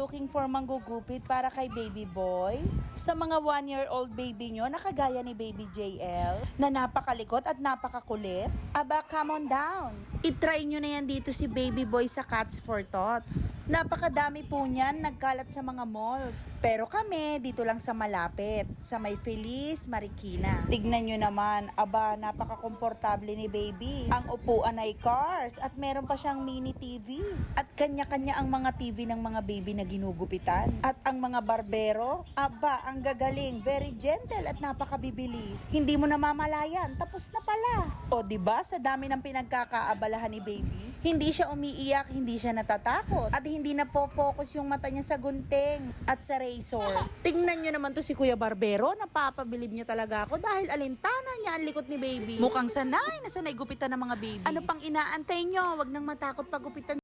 looking for manggugupit para kay baby boy? Sa mga 1-year-old baby nyo na kagaya ni baby JL, na napakalikot at napakakulit? Aba, come on down! I-try nyo na yan dito si baby boy sa Cats for Tots. Napakadami po niyan nagkalat sa mga malls. Pero kami, dito lang sa malapit, sa may Feliz, Marikina. Tignan nyo naman, aba, napaka-komportable ni baby. Ang upuan ay cars at meron pa siyang mini TV. At kanya-kanya ang mga TV ng mga baby na ginugupitan. At ang mga barbero, aba, ang gagaling, very gentle at napakabibilis. Hindi mo namamalayan, tapos na pala. O diba, sa dami ng pinagkakaabalahan ni baby, hindi siya umiiyak, hindi siya natatakot, at hindi na po focus yung mata niya sa gunting at sa razor. Tingnan nyo naman to si Kuya Barbero, napapabilib niya talaga ako dahil alintana niya ang likot ni baby. Mukhang sanay na sanay gupitan ng mga baby. Ano pang inaantay nyo? Wag nang matakot pag gupitan